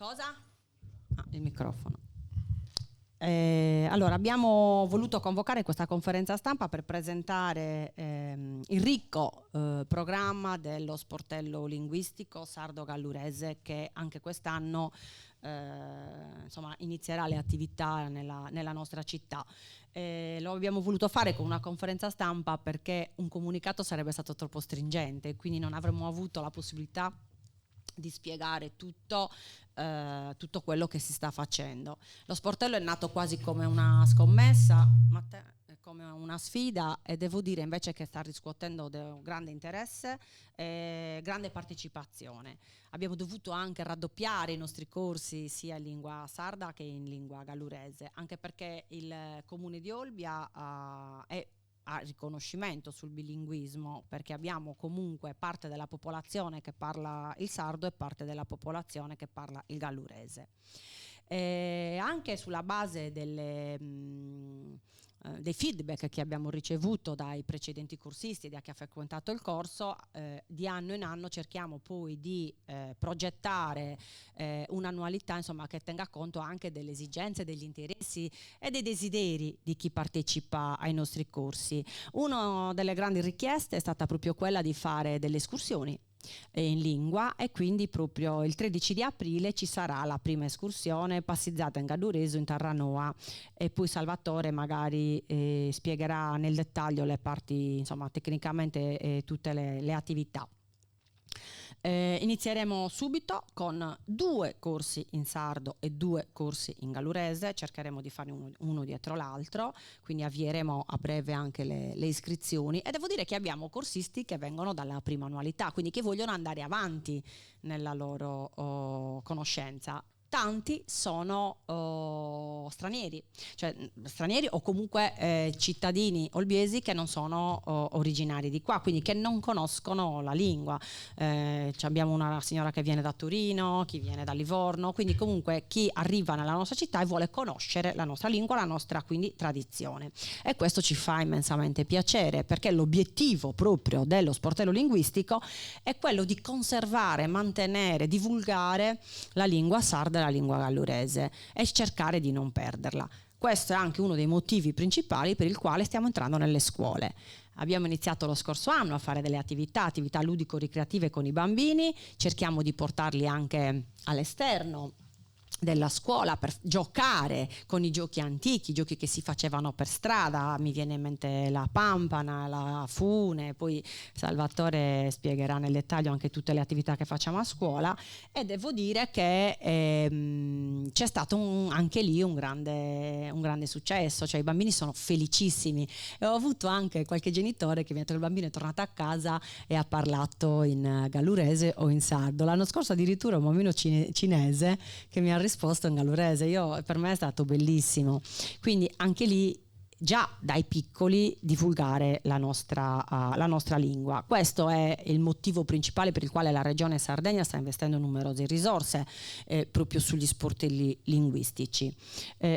Cosa? Il microfono. Allora, abbiamo voluto convocare questa conferenza stampa per presentare il ricco programma dello sportello linguistico sardo-gallurese, che anche quest'anno inizierà le attività nella nostra città. Lo abbiamo voluto fare con una conferenza stampa perché un comunicato sarebbe stato troppo stringente, quindi non avremmo avuto la possibilità di spiegare tutto quello che si sta facendo. Lo sportello è nato quasi come una scommessa, come una sfida, e devo dire invece che sta riscuotendo grande interesse e grande partecipazione. Abbiamo dovuto anche raddoppiare i nostri corsi sia in lingua sarda che in lingua gallurese, anche perché il comune di Olbia è a riconoscimento sul bilinguismo, perché abbiamo comunque parte della popolazione che parla il sardo e parte della popolazione che parla il gallurese. Anche sulla base dei feedback che abbiamo ricevuto dai precedenti corsisti e da chi ha frequentato il corso, di anno in anno cerchiamo poi di progettare un'annualità, insomma, che tenga conto anche delle esigenze, degli interessi e dei desideri di chi partecipa ai nostri corsi. Una delle grandi richieste è stata proprio quella di fare delle escursioni in lingua, e quindi proprio il 13 di aprile ci sarà la prima escursione passeggiata in Gallureso, in Terranoa, e poi Salvatore magari spiegherà nel dettaglio le parti, insomma, tecnicamente tutte le attività. Inizieremo subito con 2 corsi in sardo e 2 corsi in gallurese, cercheremo di fare uno dietro l'altro, quindi avvieremo a breve anche le iscrizioni, e devo dire che abbiamo corsisti che vengono dalla prima annualità, quindi che vogliono andare avanti nella loro conoscenza. Tanti sono stranieri, cioè stranieri o comunque cittadini olbiesi che non sono originari di qua, quindi che non conoscono la lingua. Abbiamo una signora che viene da Torino, chi viene da Livorno, quindi comunque chi arriva nella nostra città e vuole conoscere la nostra lingua, la nostra quindi tradizione. E questo ci fa immensamente piacere, perché l'obiettivo proprio dello sportello linguistico è quello di conservare, mantenere, divulgare la lingua sarda, la lingua gallurese, e cercare di non perderla. Questo è anche uno dei motivi principali per il quale stiamo entrando nelle scuole. Abbiamo iniziato lo scorso anno a fare delle attività ludico-ricreative con i bambini, cerchiamo di portarli anche all'esterno della scuola per giocare con i giochi antichi, i giochi che si facevano per strada. Mi viene in mente la pampana, la fune, poi Salvatore spiegherà nel dettaglio anche tutte le attività che facciamo a scuola, e devo dire che c'è stato anche lì un grande successo, cioè i bambini sono felicissimi, e ho avuto anche qualche genitore che mentre il bambino è tornato a casa e ha parlato in gallurese o in sardo. L'anno scorso addirittura un bambino cinese che mi ha risposto in gallurese. Per me è stato bellissimo, quindi anche lì già dai piccoli divulgare la nostra lingua. Questo è il motivo principale per il quale la Regione Sardegna sta investendo numerose risorse proprio sugli sportelli linguistici.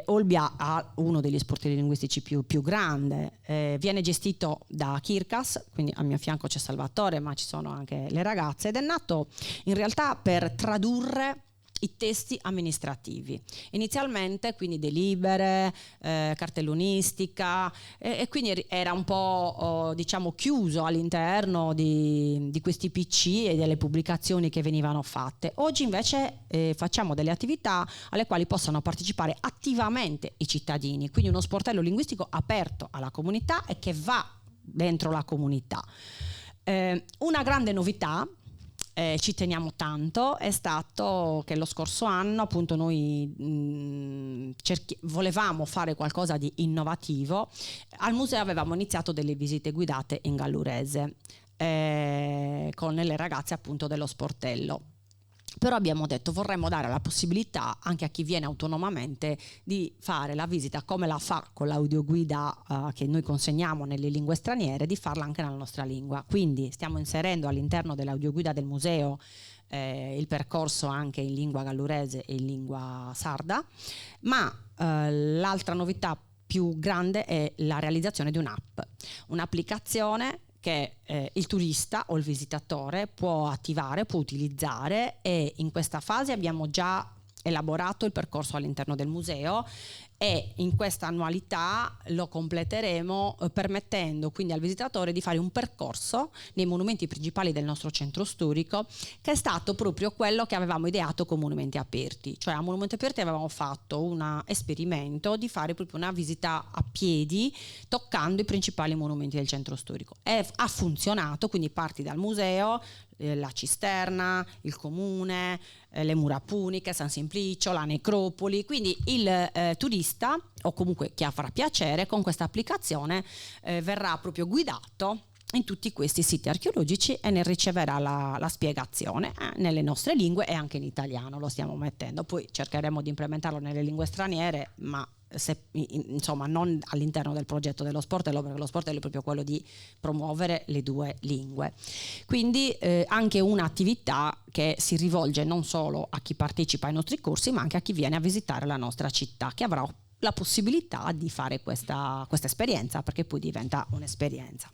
Olbia ha uno degli sportelli linguistici più grande, viene gestito da Kirkas, quindi a mio fianco c'è Salvatore, ma ci sono anche le ragazze, ed è nato in realtà per tradurre i testi amministrativi, inizialmente quindi delibere, cartellonistica, e quindi era un po' chiuso all'interno di questi PC e delle pubblicazioni che venivano fatte. Oggi invece facciamo delle attività alle quali possano partecipare attivamente i cittadini, quindi uno sportello linguistico aperto alla comunità e che va dentro la comunità. Una grande novità, ci teniamo tanto, è stato che lo scorso anno appunto noi volevamo fare qualcosa di innovativo. Al museo avevamo iniziato delle visite guidate in gallurese con le ragazze appunto dello sportello. Però abbiamo detto vorremmo dare la possibilità anche a chi viene autonomamente di fare la visita come la fa con l'audioguida che noi consegniamo nelle lingue straniere, di farla anche nella nostra lingua. Quindi stiamo inserendo all'interno dell'audioguida del museo il percorso anche in lingua gallurese e in lingua sarda, ma l'altra novità più grande è la realizzazione di un'applicazione che il turista o il visitatore può attivare, può utilizzare, e in questa fase abbiamo già elaborato il percorso all'interno del museo e in questa annualità lo completeremo permettendo quindi al visitatore di fare un percorso nei monumenti principali del nostro centro storico, che è stato proprio quello che avevamo ideato con Monumenti Aperti. Cioè a Monumenti Aperti avevamo fatto un esperimento di fare proprio una visita a piedi toccando i principali monumenti del centro storico, e ha funzionato. Quindi parti dal museo, la cisterna, il comune, le mura puniche, San Simplicio, la necropoli. Quindi il turista, o comunque chi avrà piacere, con questa applicazione verrà proprio guidato in tutti questi siti archeologici e ne riceverà la spiegazione nelle nostre lingue e anche in italiano lo stiamo mettendo. Poi cercheremo di implementarlo nelle lingue straniere, ma insomma non all'interno del progetto dello sportello, perché lo sportello è proprio quello di promuovere le due lingue. Quindi anche un'attività che si rivolge non solo a chi partecipa ai nostri corsi, ma anche a chi viene a visitare la nostra città, che avrà la possibilità di fare questa esperienza, perché poi diventa un'esperienza.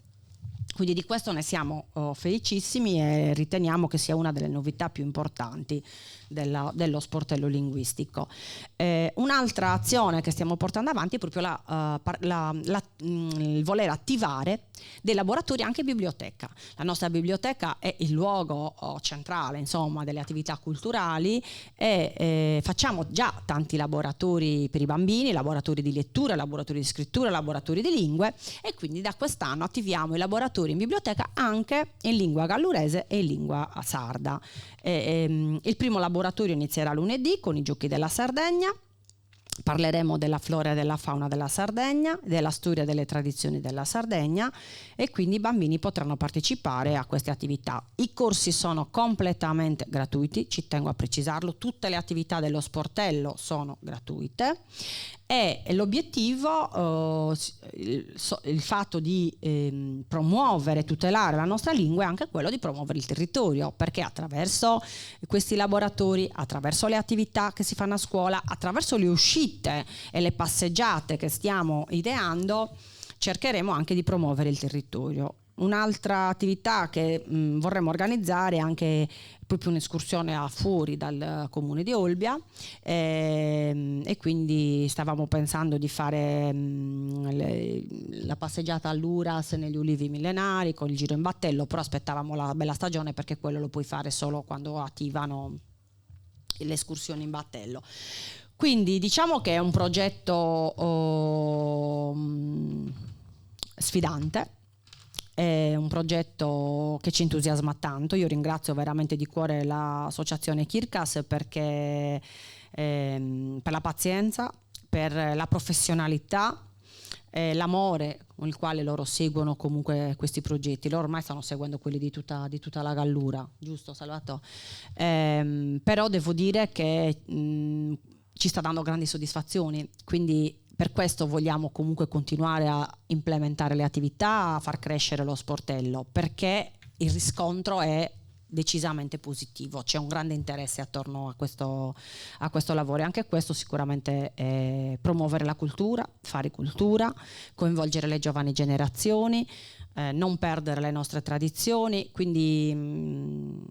Quindi di questo ne siamo felicissimi e riteniamo che sia una delle novità più importanti dello sportello linguistico. Un'altra azione che stiamo portando avanti è proprio il voler attivare dei laboratori anche in biblioteca. La nostra biblioteca è il luogo centrale, insomma, delle attività culturali, e facciamo già tanti laboratori per i bambini, laboratori di lettura, laboratori di scrittura, laboratori di lingue, e quindi da quest'anno attiviamo i laboratori in biblioteca anche in lingua gallurese e in lingua sarda. Il primo laboratorio inizierà lunedì con i giochi della Sardegna. Parleremo della flora e della fauna della Sardegna, della storia e delle tradizioni della Sardegna, e quindi i bambini potranno partecipare a queste attività. I corsi sono completamente gratuiti, ci tengo a precisarlo, tutte le attività dello sportello sono gratuite, e l'obiettivo, il fatto di promuovere, tutelare la nostra lingua, è anche quello di promuovere il territorio, perché attraverso questi laboratori, attraverso le attività che si fanno a scuola, attraverso le uscite e le passeggiate che stiamo ideando, cercheremo anche di promuovere il territorio. Un'altra attività che vorremmo organizzare è anche proprio un'escursione a fuori dal comune di Olbia, e quindi stavamo pensando di fare la passeggiata all'Uras negli ulivi millenari con il giro in battello, però aspettavamo la bella stagione, perché quello lo puoi fare solo quando attivano le escursioni in battello. Quindi diciamo che è un progetto sfidante, è un progetto che ci entusiasma tanto. Io ringrazio veramente di cuore l'associazione Kirkas per la pazienza, per la professionalità, l'amore con il quale loro seguono comunque questi progetti. Loro ormai stanno seguendo quelli di tutta la Gallura, giusto Salvatore? Però devo dire che ci sta dando grandi soddisfazioni, quindi per questo vogliamo comunque continuare a implementare le attività, a far crescere lo sportello, perché il riscontro è decisamente positivo, c'è un grande interesse attorno a questo lavoro, e anche questo sicuramente è promuovere la cultura, fare cultura, coinvolgere le giovani generazioni, non perdere le nostre tradizioni. Quindi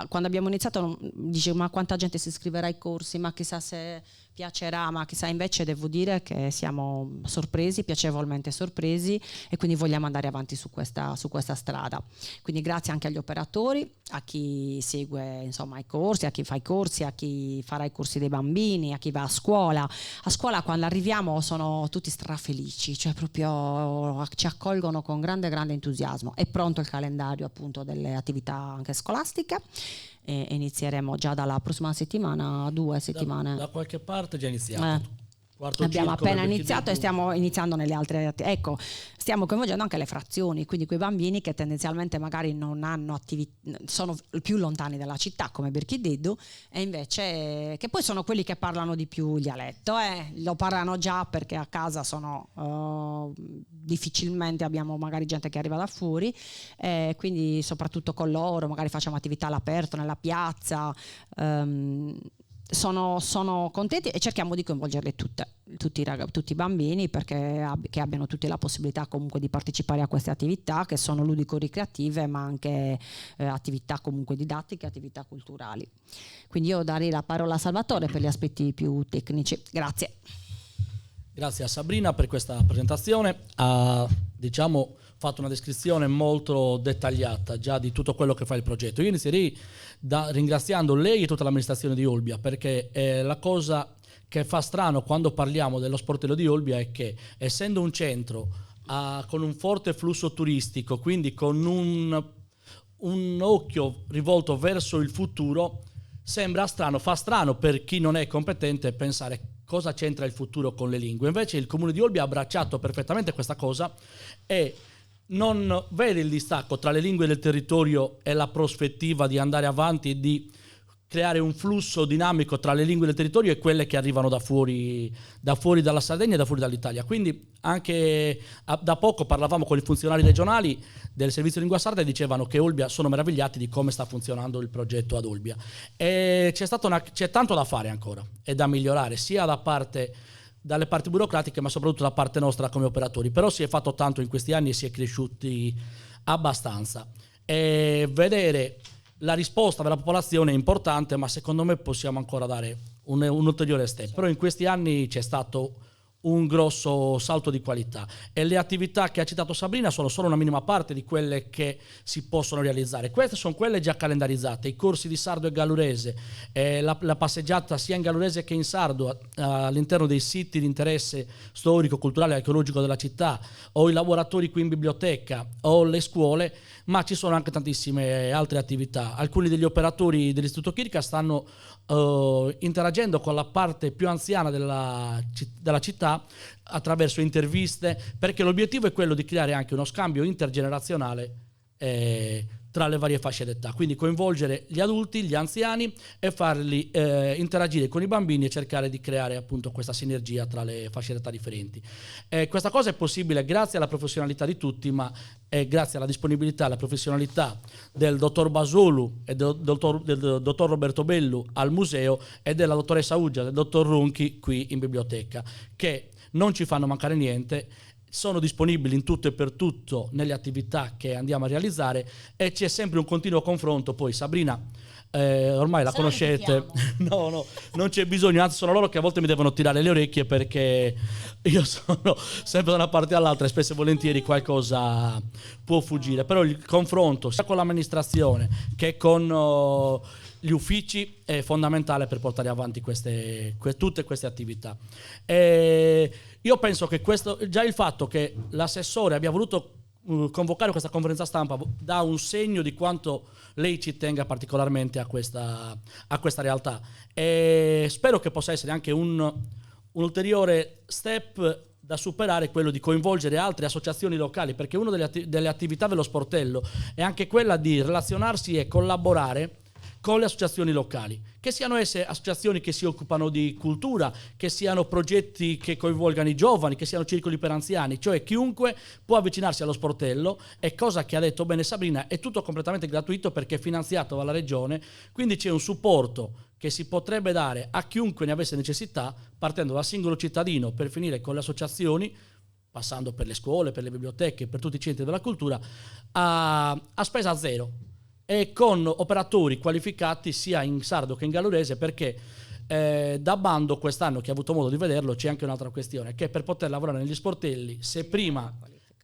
quando abbiamo iniziato dicevo: ma quanta gente si iscriverà ai corsi, ma chissà se piacerà, ma chissà. Invece devo dire che siamo sorpresi, piacevolmente sorpresi, e quindi vogliamo andare avanti su questa strada. Quindi grazie anche agli operatori, a chi segue insomma i corsi, a chi fa i corsi, a chi farà i corsi dei bambini, a chi va a scuola. A scuola quando arriviamo sono tutti strafelici, cioè proprio ci accolgono con grande entusiasmo. È pronto il calendario appunto delle attività anche scolastiche, e inizieremo già dalla prossima settimana, 2 settimane. Da qualche parte è già iniziato. Abbiamo appena iniziato e stiamo iniziando nelle altre. Ecco, stiamo coinvolgendo anche le frazioni, quindi quei bambini che tendenzialmente magari non hanno sono più lontani dalla città, come Birchideddu, e invece che poi sono quelli che parlano di più il dialetto, lo parlano già, perché a casa sono difficilmente abbiamo magari gente che arriva da fuori, quindi soprattutto con loro magari facciamo attività all'aperto, nella piazza. Sono contenti e cerchiamo di coinvolgerle tutte, tutti i bambini che abbiano tutti la possibilità comunque di partecipare a queste attività che sono ludico-ricreative, ma anche attività comunque didattiche, attività culturali. Quindi io darei la parola a Salvatore per gli aspetti più tecnici. Grazie. Grazie a Sabrina per questa presentazione. Ha fatto una descrizione molto dettagliata già di tutto quello che fa il progetto. Io inizierei ringraziando lei e tutta l'amministrazione di Olbia, perché la cosa che fa strano quando parliamo dello sportello di Olbia è che, essendo un centro con un forte flusso turistico, quindi con un occhio rivolto verso il futuro, fa strano per chi non è competente pensare cosa c'entra il futuro con le lingue. Invece il Comune di Olbia ha abbracciato perfettamente questa cosa e non vede il distacco tra le lingue del territorio e la prospettiva di andare avanti e di creare un flusso dinamico tra le lingue del territorio e quelle che arrivano da fuori dalla Sardegna e da fuori dall'Italia. Quindi anche da poco parlavamo con i funzionari regionali del servizio lingua sarda e dicevano che Olbia sono meravigliati di come sta funzionando il progetto ad Olbia. E c'è tanto da fare ancora e da migliorare, sia dalle parti burocratiche, ma soprattutto da parte nostra come operatori. Però si è fatto tanto in questi anni e si è cresciuti abbastanza. E vedere la risposta della popolazione è importante, ma secondo me possiamo ancora dare un ulteriore step. Però in questi anni c'è stato un grosso salto di qualità e le attività che ha citato Sabrina sono solo una minima parte di quelle che si possono realizzare. Queste sono quelle già calendarizzate, i corsi di sardo e gallurese, la passeggiata sia in gallurese che in sardo all'interno dei siti di interesse storico, culturale e archeologico della città, o i laboratori qui in biblioteca o le scuole, ma ci sono anche tantissime altre attività. Alcuni degli operatori dell'Istituto Chirica stanno interagendo con la parte più anziana della città attraverso interviste, perché l'obiettivo è quello di creare anche uno scambio intergenerazionale tra le varie fasce d'età, quindi coinvolgere gli adulti, gli anziani e farli interagire con i bambini e cercare di creare appunto questa sinergia tra le fasce d'età differenti. Questa cosa è possibile grazie alla professionalità di tutti, ma grazie alla disponibilità e alla professionalità del dottor Basolu e del dottor Roberto Bellu al museo e della dottoressa Uggia, del dottor Ronchi qui in biblioteca, che non ci fanno mancare niente, sono disponibili in tutto e per tutto nelle attività che andiamo a realizzare e c'è sempre un continuo confronto. Poi Sabrina ormai la conoscete, no, non c'è bisogno, anzi sono loro che a volte mi devono tirare le orecchie, perché io sono sempre da una parte all'altra e spesso e volentieri qualcosa può fuggire, però il confronto sia con l'amministrazione che con gli uffici è fondamentale per portare avanti tutte queste attività. Io penso che già il fatto che l'assessore abbia voluto convocare questa conferenza stampa dà un segno di quanto lei ci tenga particolarmente a questa realtà, e spero che possa essere anche un ulteriore step da superare, quello di coinvolgere altre associazioni locali, perché una delle attività dello sportello è anche quella di relazionarsi e collaborare con le associazioni locali, che siano esse associazioni che si occupano di cultura, che siano progetti che coinvolgano i giovani, che siano circoli per anziani, cioè chiunque può avvicinarsi allo sportello. E cosa che ha detto bene Sabrina, è tutto completamente gratuito perché è finanziato dalla regione, quindi c'è un supporto che si potrebbe dare a chiunque ne avesse necessità, partendo dal singolo cittadino per finire con le associazioni, passando per le scuole, per le biblioteche, per tutti i centri della cultura, a spesa zero, e con operatori qualificati sia in sardo che in gallurese, perché da bando quest'anno, che ho avuto modo di vederlo, c'è anche un'altra questione, che per poter lavorare negli sportelli, se prima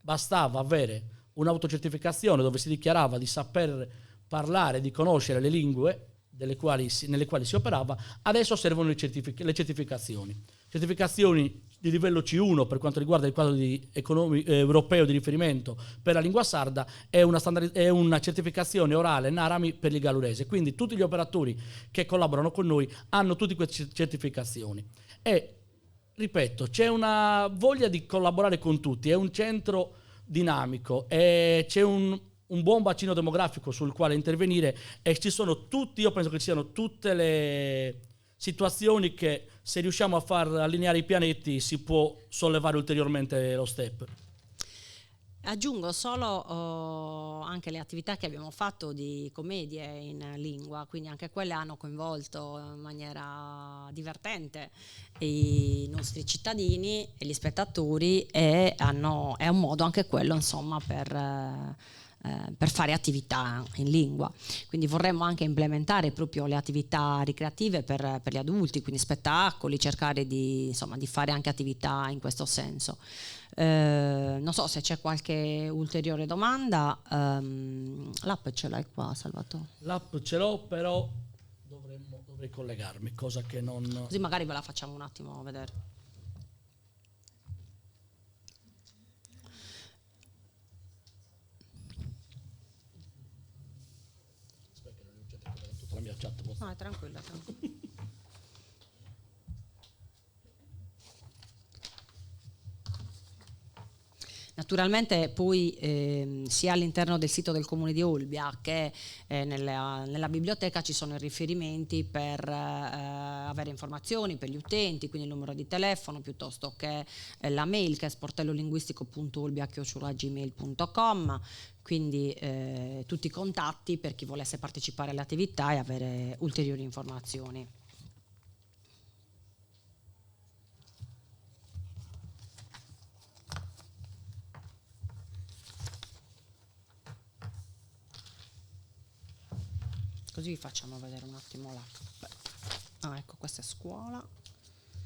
bastava avere un'autocertificazione dove si dichiarava di saper parlare, di conoscere le lingue nelle quali si operava, adesso servono le certificazioni di livello C1 per quanto riguarda il quadro europeo di riferimento per la lingua sarda, e una certificazione orale NARAMI per il gallurese. Quindi tutti gli operatori che collaborano con noi hanno tutte queste certificazioni e, ripeto, c'è una voglia di collaborare con tutti, è un centro dinamico e c'è un buon bacino demografico sul quale intervenire, e io penso che ci siano tutte le situazioni che, se riusciamo a far allineare i pianeti, si può sollevare ulteriormente lo step. Aggiungo solo anche le attività che abbiamo fatto di commedie in lingua, quindi anche quelle hanno coinvolto in maniera divertente i nostri cittadini e gli spettatori, e è un modo anche quello, insomma, per fare attività in lingua. Quindi vorremmo anche implementare proprio le attività ricreative per gli adulti, quindi spettacoli, cercare di fare anche attività in questo senso. Non so se c'è qualche ulteriore domanda. L'app ce l'hai qua, Salvatore? L'app ce l'ho, però dovrei collegarmi, cosa che non... Così magari ve la facciamo un attimo vedere. Aspetta che non è urgente che tutta la mia chat. No, è tranquilla. Naturalmente poi sia all'interno del sito del Comune di Olbia che nella biblioteca ci sono i riferimenti per avere informazioni per gli utenti, quindi il numero di telefono piuttosto che la mail, che è sportellolinguistico.olbia@gmail.com, quindi tutti i contatti per chi volesse partecipare alle attività e avere ulteriori informazioni. Così vi facciamo vedere un attimo l'app. Ecco, questa è scuola.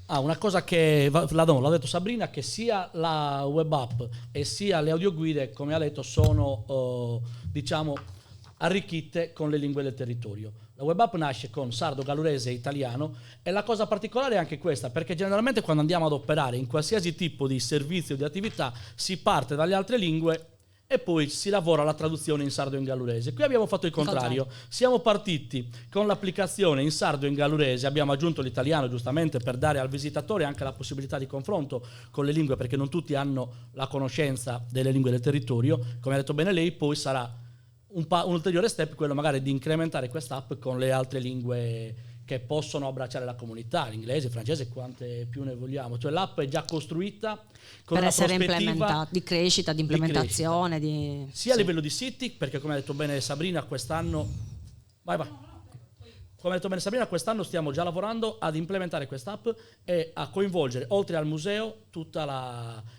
Una cosa che l'ha detto Sabrina, che sia la web app e sia le audioguide, come ha detto, sono arricchite con le lingue del territorio. La web app nasce con sardo, gallurese e italiano, e la cosa particolare è anche questa, perché generalmente quando andiamo ad operare in qualsiasi tipo di servizio o di attività si parte dalle altre lingue e poi si lavora la traduzione in sardo e in gallurese. Qui abbiamo fatto il contrario. Siamo partiti con l'applicazione in sardo e in gallurese, abbiamo aggiunto l'italiano giustamente per dare al visitatore anche la possibilità di confronto con le lingue, perché non tutti hanno la conoscenza delle lingue del territorio. Come ha detto bene lei, poi sarà un ulteriore step quello magari di incrementare quest'app con le altre lingue che possono abbracciare la comunità, l'inglese, il francese, quante più ne vogliamo. Cioè l'app è già costruita con per una essere prospettiva implementata, di crescita, di implementazione. Sia a livello di siti, perché come ha detto bene Sabrina, quest'anno... Vai. Come ha detto bene Sabrina, quest'anno stiamo già lavorando ad implementare quest'app e a coinvolgere, oltre al museo, tutti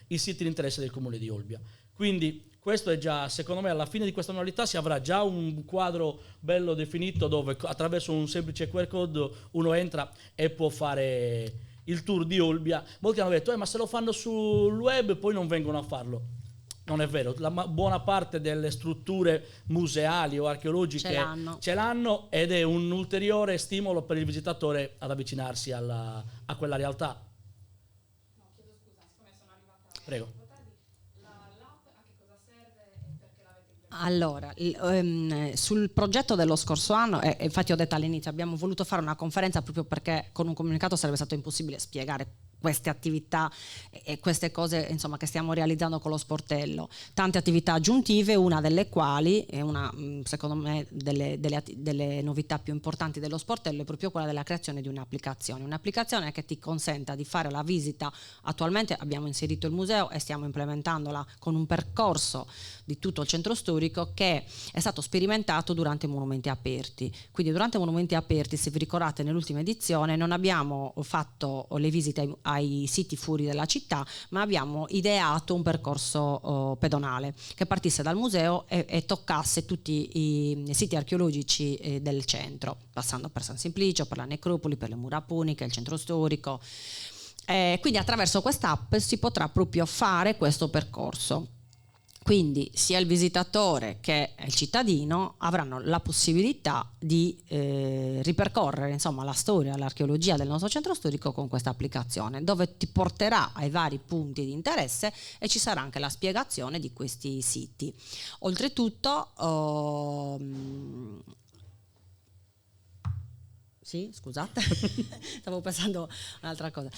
i siti di interesse del Comune di Olbia. Quindi questo è già, secondo me, alla fine di questa annualità si avrà già un quadro bello definito dove attraverso un semplice QR code uno entra e può fare il tour di Olbia. Molti hanno detto ma se lo fanno sul web poi non vengono a farlo. Non è vero, la buona parte delle strutture museali o archeologiche ce l'hanno ed è un ulteriore stimolo per il visitatore ad avvicinarsi a quella realtà. No, chiedo scusa, siccome sono arrivata... Prego. Allora, sul progetto dello scorso anno, infatti ho detto all'inizio, abbiamo voluto fare una conferenza proprio perché con un comunicato sarebbe stato impossibile spiegare queste attività e queste cose, insomma, che stiamo realizzando con lo sportello. Tante attività aggiuntive, una delle quali è una, secondo me, delle novità più importanti dello sportello è proprio quella della creazione di un'applicazione che ti consenta di fare la visita. Attualmente abbiamo inserito il museo e stiamo implementandola con un percorso di tutto il centro storico che è stato sperimentato durante i monumenti aperti. Quindi durante i monumenti aperti, se vi ricordate, nell'ultima edizione non abbiamo fatto le visite ai siti fuori dalla città, ma abbiamo ideato un percorso pedonale che partisse dal museo e toccasse tutti i siti archeologici del centro, passando per San Simplicio, per la necropoli, per le mura puniche, il centro storico. Quindi attraverso quest'app si potrà proprio fare questo percorso. Quindi sia il visitatore che il cittadino avranno la possibilità di ripercorrere, insomma, la storia, l'archeologia del nostro centro storico con questa applicazione, dove ti porterà ai vari punti di interesse e ci sarà anche la spiegazione di questi siti. Oltretutto, sì, scusate, stavo pensando un'altra cosa.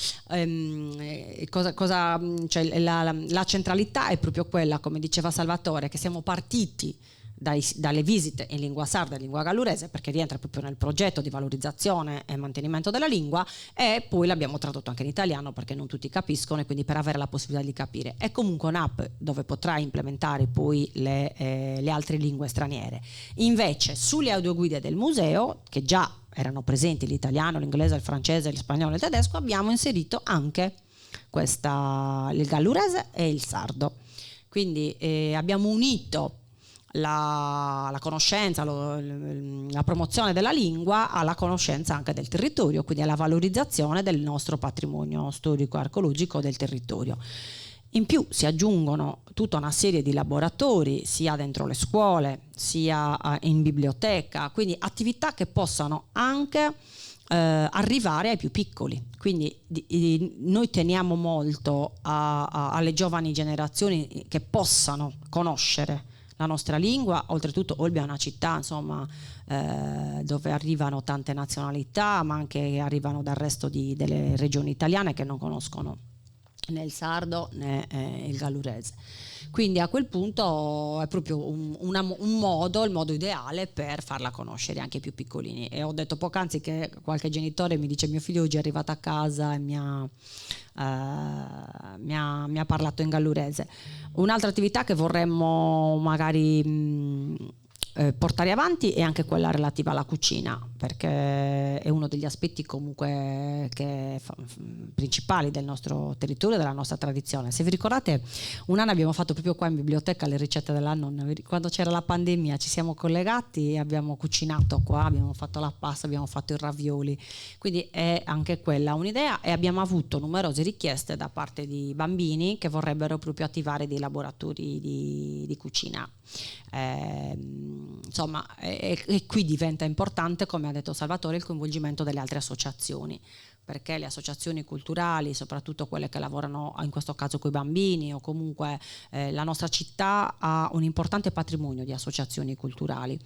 Cioè, la centralità è proprio quella, come diceva Salvatore, che siamo partiti dalle visite in lingua sarda e lingua gallurese, perché rientra proprio nel progetto di valorizzazione e mantenimento della lingua, e poi l'abbiamo tradotto anche in italiano perché non tutti capiscono e quindi per avere la possibilità di capire. È comunque un'app dove potrai implementare poi le altre lingue straniere. Invece sulle audioguide del museo, che già erano presenti l'italiano, l'inglese, il francese, il spagnolo e il tedesco, abbiamo inserito anche il gallurese e il sardo. Quindi abbiamo unito la conoscenza, la promozione della lingua alla conoscenza anche del territorio, quindi alla valorizzazione del nostro patrimonio storico e archeologico del territorio. In più si aggiungono tutta una serie di laboratori sia dentro le scuole sia in biblioteca, quindi attività che possano anche arrivare ai più piccoli. Quindi noi teniamo molto alle giovani generazioni che possano conoscere la nostra lingua. Oltretutto Olbia è una città, insomma, dove arrivano tante nazionalità, ma anche arrivano dal resto delle regioni italiane che non conoscono né il sardo né il gallurese. Quindi a quel punto è proprio un modo, il modo ideale per farla conoscere anche ai più piccolini. E ho detto poc'anzi che qualche genitore mi dice: mio figlio oggi è arrivato a casa e mi ha parlato in gallurese. Un'altra attività che vorremmo magari portare avanti è anche quella relativa alla cucina, perché è uno degli aspetti comunque principali del nostro territorio, della nostra tradizione. Se vi ricordate, un anno abbiamo fatto proprio qua in biblioteca le ricette della nonna. Quando c'era la pandemia ci siamo collegati e abbiamo cucinato qua, abbiamo fatto la pasta, abbiamo fatto i ravioli, quindi è anche quella un'idea. E abbiamo avuto numerose richieste da parte di bambini che vorrebbero proprio attivare dei laboratori di cucina. Insomma, e qui diventa importante, come ha detto Salvatore, il coinvolgimento delle altre associazioni, perché le associazioni culturali, soprattutto quelle che lavorano in questo caso con i bambini, o comunque la nostra città ha un importante patrimonio di associazioni culturali,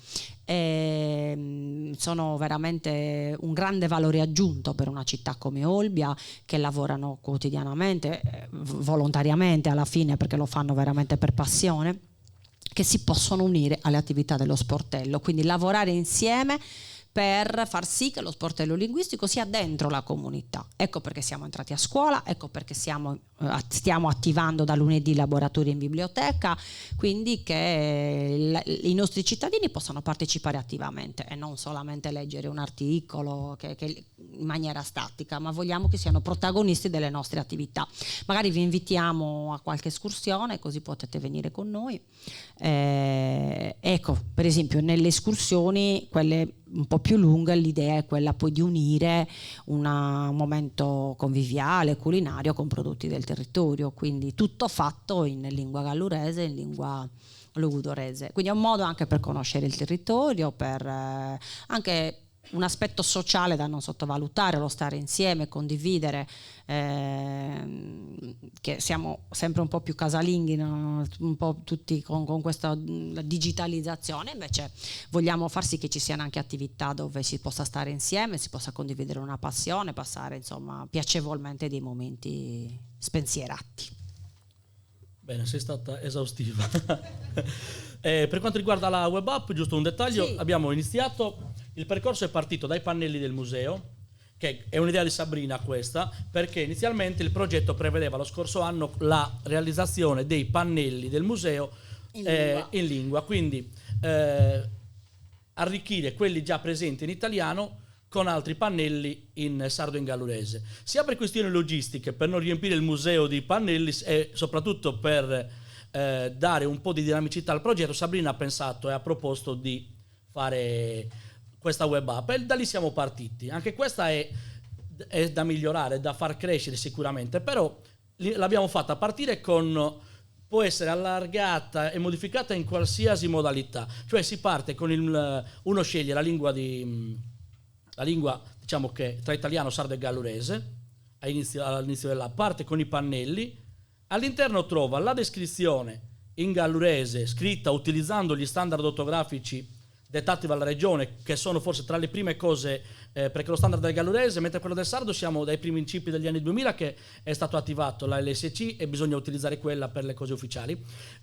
sono veramente un grande valore aggiunto per una città come Olbia, che lavorano quotidianamente, volontariamente alla fine, perché lo fanno veramente per passione, che si possono unire alle attività dello sportello, quindi lavorare insieme per far sì che lo sportello linguistico sia dentro la comunità. Ecco perché siamo entrati a scuola, ecco perché stiamo attivando da lunedì laboratori in biblioteca, quindi che i nostri cittadini possano partecipare attivamente e non solamente leggere un articolo che in maniera statica, ma vogliamo che siano protagonisti delle nostre attività. Magari vi invitiamo a qualche escursione, così potete venire con noi. Ecco, per esempio nelle escursioni, quelle un po' più lunghe, l'idea è quella poi di unire un momento conviviale, culinario con prodotti del territorio, quindi tutto fatto in lingua gallurese, in lingua logudorese. Quindi è un modo anche per conoscere il territorio, per anche un aspetto sociale da non sottovalutare, lo stare insieme, condividere, che siamo sempre un po' più casalinghi, no? Un po' tutti con questa digitalizzazione, invece vogliamo far sì che ci siano anche attività dove si possa stare insieme, si possa condividere una passione, passare insomma piacevolmente dei momenti spensierati. Bene, sei stata esaustiva. Per quanto riguarda la web app, giusto un dettaglio, sì. Abbiamo iniziato, il percorso è partito dai pannelli del museo, che è un'idea di Sabrina questa, perché inizialmente il progetto prevedeva lo scorso anno la realizzazione dei pannelli del museo in lingua, quindi arricchire quelli già presenti in italiano con altri pannelli in sardo e in gallurese, sia per questioni logistiche, per non riempire il museo di pannelli, e soprattutto per dare un po' di dinamicità al progetto. Sabrina ha pensato e ha proposto di fare questa web app e da lì siamo partiti. Anche questa è da migliorare, da far crescere sicuramente, però l'abbiamo fatta partire con, può essere allargata e modificata in qualsiasi modalità, cioè si parte con uno sceglie la lingua diciamo che tra italiano, sardo e gallurese all'inizio della parte con i pannelli, all'interno trova la descrizione in gallurese scritta utilizzando gli standard ortografici dettati dalla regione, che sono forse tra le prime cose, perché lo standard del gallurese, mentre quello del sardo siamo dai principi degli anni 2000 che è stato attivato la LSC e bisogna utilizzare quella per le cose ufficiali.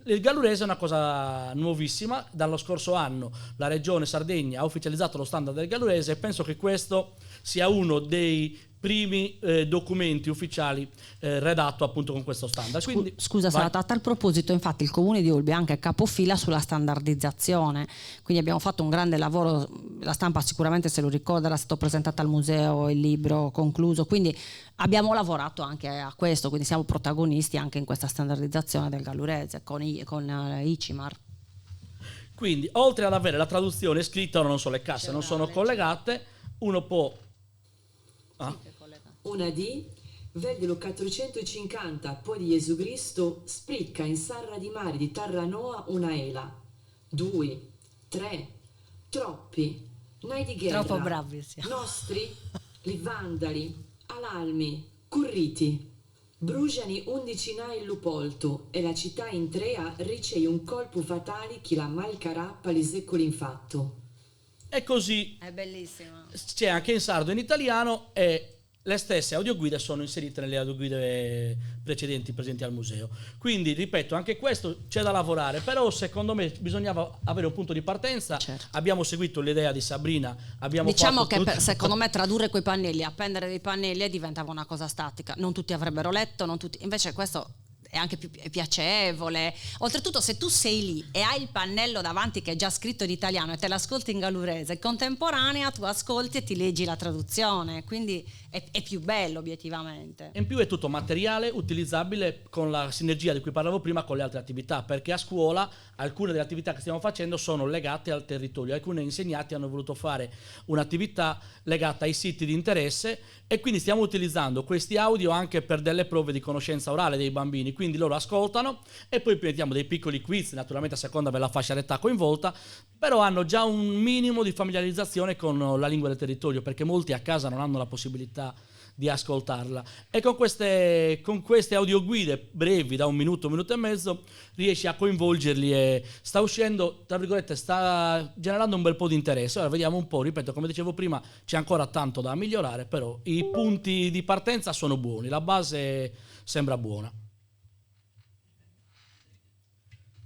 Il gallurese è una cosa nuovissima, dallo scorso anno la regione Sardegna ha ufficializzato lo standard del gallurese e penso che questo sia uno dei primi documenti ufficiali redatto appunto con questo standard. Quindi, Scusa Sarat, a tal proposito infatti il Comune di Olbia è anche capofila sulla standardizzazione, quindi abbiamo fatto un grande lavoro, la stampa sicuramente se lo ricorda, era stato presentato al museo il libro concluso, quindi abbiamo lavorato anche a questo, quindi siamo protagonisti anche in questa standardizzazione del gallurese con ICIMAR. Quindi oltre ad avere la traduzione scritta, ora non so, le casse non sono collegate, uno può... Una D, vedelo 450 poi di Gesù Cristo, spricca in Sarra di Mare di Tarranoa una ela. 2, 3, troppi, nai di guerra, Troppo bravi siamo. nostri, li vandali, alalmi, curriti. Bruciani 11 nai lupolto e la città in trea ricei un colpo fatale che la malcarappa li seccoli infatto. E così È bellissima. c'è anche in sardo e in italiano, e le stesse audioguide sono inserite nelle audioguide precedenti presenti al museo. Quindi, ripeto, anche questo c'è da lavorare, però secondo me bisognava avere un punto di partenza. Certo. Abbiamo seguito l'idea di Sabrina, abbiamo Diciamo fatto che tutto. secondo me tradurre quei pannelli, appendere dei pannelli diventava una cosa statica, non tutti avrebbero letto, non tutti... invece questo è anche più è piacevole. Oltretutto se tu sei lì e hai il pannello davanti che è già scritto in italiano e te l'ascolti in gallurese, contemporanea tu ascolti e ti leggi la traduzione, quindi è più bello obiettivamente. E in più è tutto materiale utilizzabile con la sinergia di cui parlavo prima con le altre attività, perché a scuola alcune delle attività che stiamo facendo sono legate al territorio. Alcuni insegnanti hanno voluto fare un'attività legata ai siti di interesse e quindi stiamo utilizzando questi audio anche per delle prove di conoscenza orale dei bambini, quindi loro ascoltano e poi mettiamo dei piccoli quiz, naturalmente a seconda della fascia d'età coinvolta, però hanno già un minimo di familiarizzazione con la lingua del territorio, perché molti a casa non hanno la possibilità di ascoltarla, e con queste audioguide brevi da 1 minuto, 1 minuto e mezzo riesci a coinvolgerli e sta uscendo, tra virgolette, sta generando un bel po' di interesse. Ora vediamo un po', ripeto, come dicevo prima, c'è ancora tanto da migliorare, però i punti di partenza sono buoni, la base sembra buona.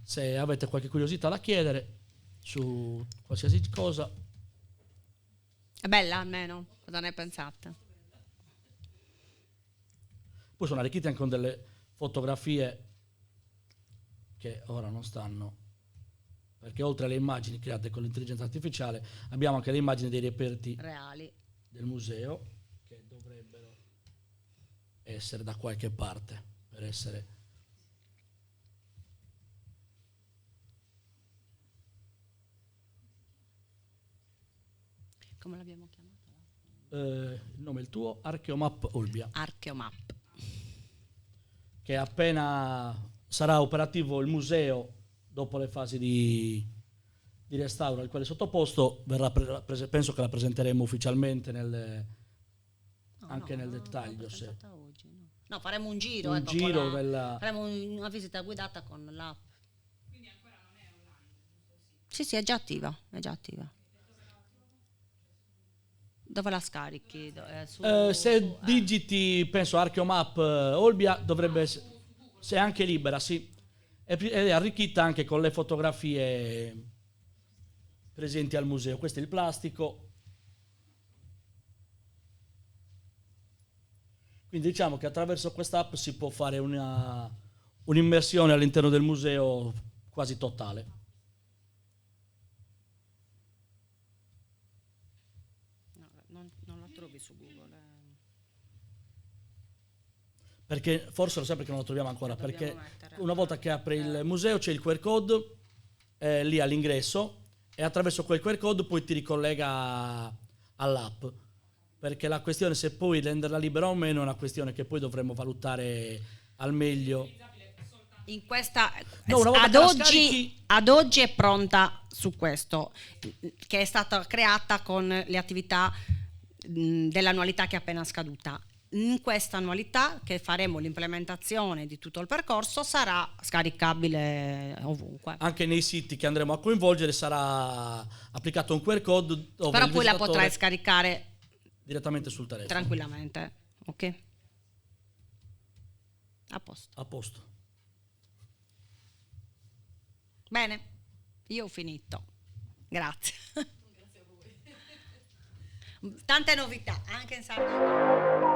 Se avete qualche curiosità da chiedere su qualsiasi cosa. È bella almeno, cosa ne pensate? Poi sono arricchite anche con delle fotografie che ora non stanno, perché oltre alle immagini create con l'intelligenza artificiale abbiamo anche le immagini dei reperti Reali. del museo che dovrebbero essere da qualche parte per essere... Come l'abbiamo chiamata? Il nome è il tuo, Archeomap Olbia, Archeomap. che appena sarà operativo il museo, dopo le fasi di restauro al quale è sottoposto, verrà penso che la presenteremo ufficialmente anche nel dettaglio. Oggi, no. No, faremo un giro. Un ecco, giro faremo una visita guidata con l'app. Quindi ancora non è online. Sì, sì, è già attiva, è già attiva. Dove la scarichi? Se digiti, penso, Archeomap Olbia, dovrebbe essere, se è anche libera, sì, ed è arricchita anche con le fotografie presenti al museo. Questo è il plastico. Quindi diciamo che attraverso quest'app si può fare un'immersione all'interno del museo quasi totale. Non la trovi su Google. Perché forse lo sai perché non lo troviamo ancora, perché mettere. una volta che apri il museo c'è il QR code lì all'ingresso e attraverso quel QR code poi ti ricollega all'app, perché la questione se poi renderla libera o meno è una questione che poi dovremmo valutare al meglio. In questa No, una volta che la scarichi- ad oggi è pronta su questo, che è stata creata con le attività dell'annualità che è appena scaduta. In questa annualità, che faremo l'implementazione di tutto il percorso, sarà scaricabile ovunque. Anche nei siti che andremo a coinvolgere sarà applicato un QR code dove Però il poi la visitatore potrai scaricare direttamente sul telefono. tranquillamente, ok? A posto. A posto. Bene, io ho finito. Grazie. Tante novità anche in Sardegna.